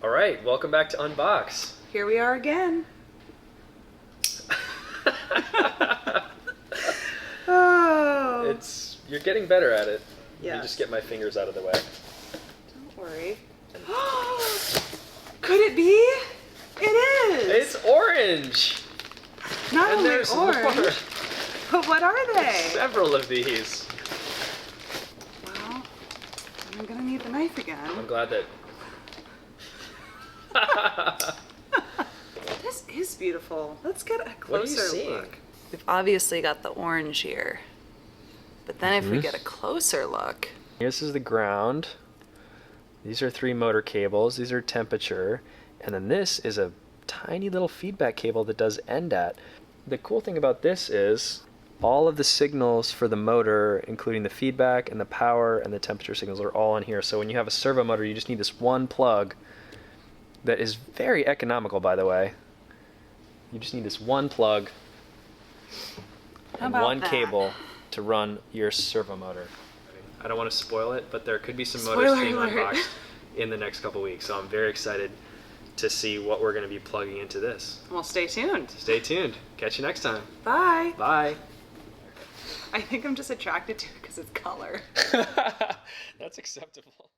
All right, welcome back to Unbox. Here we are again. Oh. You're getting better at it. Yes. You just get my fingers out of the way. Don't worry. Could it be? It is. It's orange. Not And only there's orange, more. but what are they? Several of these. Well, I'm gonna need the knife again. I'm glad that. This is beautiful. Let's get a What are you closer seeing? look. We've obviously got the orange here, but then if we get a closer look, This is the ground. These are 3 motor cables. These are temperature. And then this is a tiny little feedback cable that does NDAT. The cool thing about this is all of the signals for the motor, including the feedback and the power and the temperature signals, are all in here. So when you have a servo motor, you just need this one plug that is very economical, by the way. You just need this one plug How and about one that? cable to run your servo motor. I don't want to spoil it, but there could be some Spoiler motors being alert. unboxed in the next couple weeks. So I'm very excited to see what we're going to be plugging into this. well, stay tuned. Stay tuned. Catch you next time. Bye. Bye. I think I'm just attracted to it because it's color. That's acceptable.